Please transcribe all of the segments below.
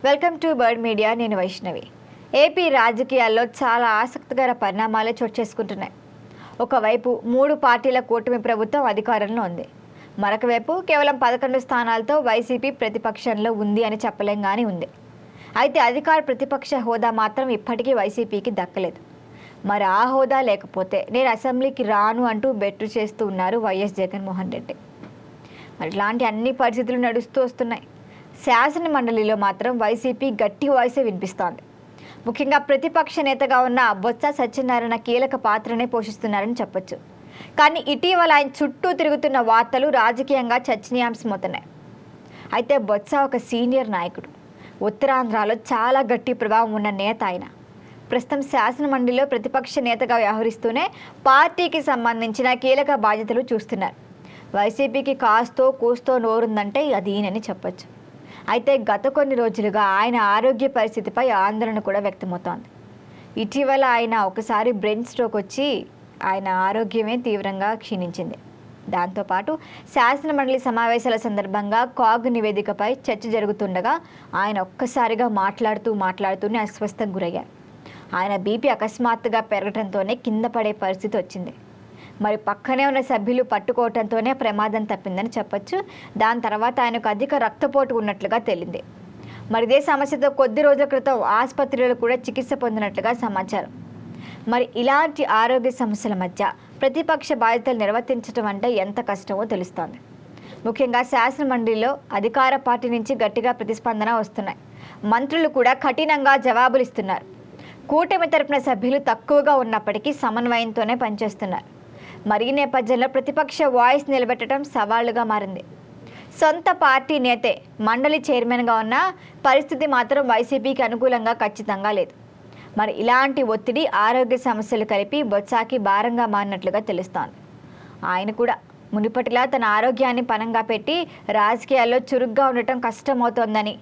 Welcome to bird media. నేను Vaishnavi. AP రాజకీయాల్లో చాలా ఆసక్తికర పరిణామాలు చోటు చేసుకుంటున్నాయి. ఒకవైపు 3 పార్టీల కూటమి ప్రభుత్వం అధికారంలో ఉంది. మరొక వైపు కేవలం 11 స్థానాలతో వైసీపీ ప్రతిపక్షంలో ఉంది అని చెప్పలేం గానీ ఉంది. అయితే అధికార ప్రతిపక్ష హోదా మాత్రం ఇప్పటికీ వైసీపీకి దక్కలేదు. మరి ఆ హోదా లేకపోతే నేను అసెంబ్లీకి రాను అంటూ బెట్టు చేస్తూ ఉన్నారు వైఎస్ జగన్మోహన్ రెడ్డి. మరి ఇలాంటి అన్ని పరిస్థితులు నడుస్తూ వస్తున్నాయి. శాసన మండలిలో మాత్రం వైసీపీ గట్టి వాయిసే వినిపిస్తోంది. ముఖ్యంగా ప్రతిపక్ష నేతగా ఉన్న బొత్స సత్యనారాయణ కీలక పాత్రనే పోషిస్తున్నారని చెప్పొచ్చు. కానీ ఇటీవల ఆయన చుట్టూ తిరుగుతున్న వార్తలు రాజకీయంగా చర్చనీయాంశమవుతున్నాయి. అయితే బొత్స ఒక సీనియర్ నాయకుడు, ఉత్తరాంధ్రలో చాలా గట్టి ప్రభావం ఉన్న నేత. ఆయన ప్రస్తుతం శాసన మండలిలో ప్రతిపక్ష నేతగా వ్యవహరిస్తూనే పార్టీకి సంబంధించిన కీలక బాధ్యతలు చూస్తున్నారు. వైసీపీకి కాస్తో కూస్తో నోరుందంటే అది ఈయనని చెప్పొచ్చు. అయితే గత కొన్ని రోజులుగా ఆయన ఆరోగ్య పరిస్థితిపై ఆందోళన కూడా వ్యక్తమవుతోంది. ఇటీవల ఆయన ఒకసారి బ్రెయిన్ స్ట్రోక్ వచ్చి ఆయన ఆరోగ్యమే తీవ్రంగా క్షీణించింది. దాంతోపాటు శాసన మండలి సమావేశాల సందర్భంగా కాగ్ నివేదికపై చర్చ జరుగుతుండగా ఆయన ఒక్కసారిగా మాట్లాడుతూనే అస్వస్థకు గురయ్యారు. ఆయన బీపీ అకస్మాత్తుగా పెరగడంతోనే కింద పడే పరిస్థితి వచ్చింది. మరి పక్కనే ఉన్న సభ్యులు పట్టుకోవడంతోనే ప్రమాదం తప్పిందని చెప్పొచ్చు. దాని తర్వాత ఆయనకు అధిక రక్తపోటు ఉన్నట్లుగా తేలింది. మరి ఇదే సమస్యతో కొద్ది రోజుల క్రితం ఆసుపత్రిలో కూడా చికిత్స పొందినట్లుగా సమాచారం. మరి ఇలాంటి ఆరోగ్య సమస్యల మధ్య ప్రతిపక్ష బాధ్యతలు నిర్వర్తించడం అంటే ఎంత కష్టమో తెలుస్తోంది. ముఖ్యంగా శాసన మండలిలో అధికార పార్టీ నుంచి గట్టిగా ప్రతిస్పందన వస్తున్నాయి. మంత్రులు కూడా కఠినంగా జవాబులు ఇస్తున్నారు. కూటమి తరపున సభ్యులు తక్కువగా ఉన్నప్పటికీ సమన్వయంతోనే పనిచేస్తున్నారు. మరి ఈ నేపథ్యంలో ప్రతిపక్ష వాయిస్ నిలబెట్టడం సవాళ్లుగా మారింది. సొంత పార్టీ నేతే మండలి చైర్మన్గా ఉన్న పరిస్థితి మాత్రం వైసీపీకి అనుకూలంగా ఖచ్చితంగా లేదు. మరి ఇలాంటి ఒత్తిడి, ఆరోగ్య సమస్యలు కలిపి బొత్సాకి భారంగా మారినట్లుగా తెలుస్తోంది. ఆయన కూడా మునుపటిలా తన ఆరోగ్యాన్ని పణంగా పెట్టి రాజకీయాల్లో చురుగ్గా ఉండటం కష్టమవుతోందని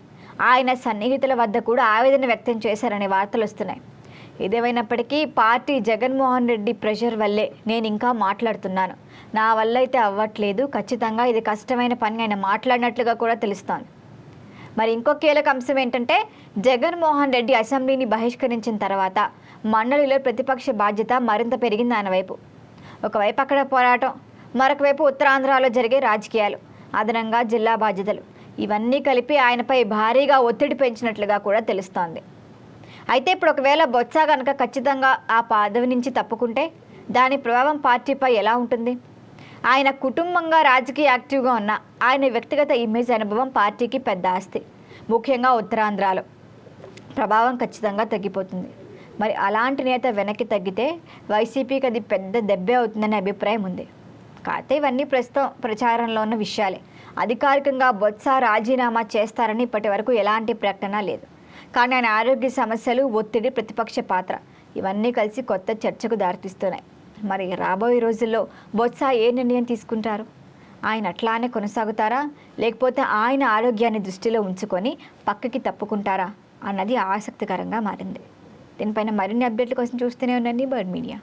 ఆయన సన్నిహితుల వద్ద కూడా ఆవేదన వ్యక్తం చేశారనే వార్తలు వస్తున్నాయి. ఏదేమైనప్పటికీ పార్టీ జగన్మోహన్ రెడ్డి ప్రెషర్ వల్లే నేను ఇంకా మాట్లాడుతున్నాను, నా వల్ల అయితే అవ్వట్లేదు, ఖచ్చితంగా ఇది కష్టమైన పని ఆయన మాట్లాడినట్లుగా కూడా తెలుస్తోంది. మరి ఇంకో కీలక అంశం ఏంటంటే జగన్మోహన్ రెడ్డి అసెంబ్లీని బహిష్కరించిన తర్వాత మండలిలో ప్రతిపక్ష బాధ్యత మరింత పెరిగింది ఆయన వైపు. ఒకవైపు అక్కడ పోరాటం, మరొక వైపు ఉత్తరాంధ్రలో జరిగే రాజకీయాలు, అదనంగా జిల్లా బాధ్యతలు, ఇవన్నీ కలిపి ఆయనపై భారీగా ఒత్తిడి పెంచినట్లుగా కూడా తెలుస్తోంది. అయితే ఇప్పుడు ఒకవేళ బొత్స కనుక ఖచ్చితంగా ఆ పదవి నుంచి తప్పుకుంటే దాని ప్రభావం పార్టీపై ఎలా ఉంటుంది? ఆయన కుటుంబంగా రాజకీయ యాక్టివ్గా ఉన్న ఆయన వ్యక్తిగత ఇమేజ్, అనుభవం పార్టీకి పెద్ద ఆస్తి. ముఖ్యంగా ఉత్తరాంధ్రలో ప్రభావం ఖచ్చితంగా తగ్గిపోతుంది. మరి అలాంటి నేత వెనక్కి తగ్గితే వైసీపీకి అది పెద్ద దెబ్బే అవుతుందనే అభిప్రాయం ఉంది. కాకపోతే ఇవన్నీ ప్రస్తుతం ప్రచారంలో ఉన్న విషయాలే. అధికారికంగా బొత్స రాజీనామా చేస్తారని ఇప్పటి వరకు ఎలాంటి ప్రకటన లేదు. కానీ ఆయన ఆరోగ్య సమస్యలు, ఒత్తిడి, ప్రతిపక్ష పాత్ర ఇవన్నీ కలిసి కొత్త చర్చకు దారితీస్తున్నాయి. మరి రాబోయే రోజుల్లో బొత్స ఏ నిర్ణయం తీసుకుంటారు? ఆయన అట్లానే కొనసాగుతారా, లేకపోతే ఆయన ఆరోగ్యాన్ని దృష్టిలో ఉంచుకొని పక్కకి తప్పుకుంటారా అన్నది ఆసక్తికరంగా మారింది. దీనిపైన మరిన్ని అప్డేట్ల కోసం చూస్తూనే ఉండండి బర్డ్ మీడియా.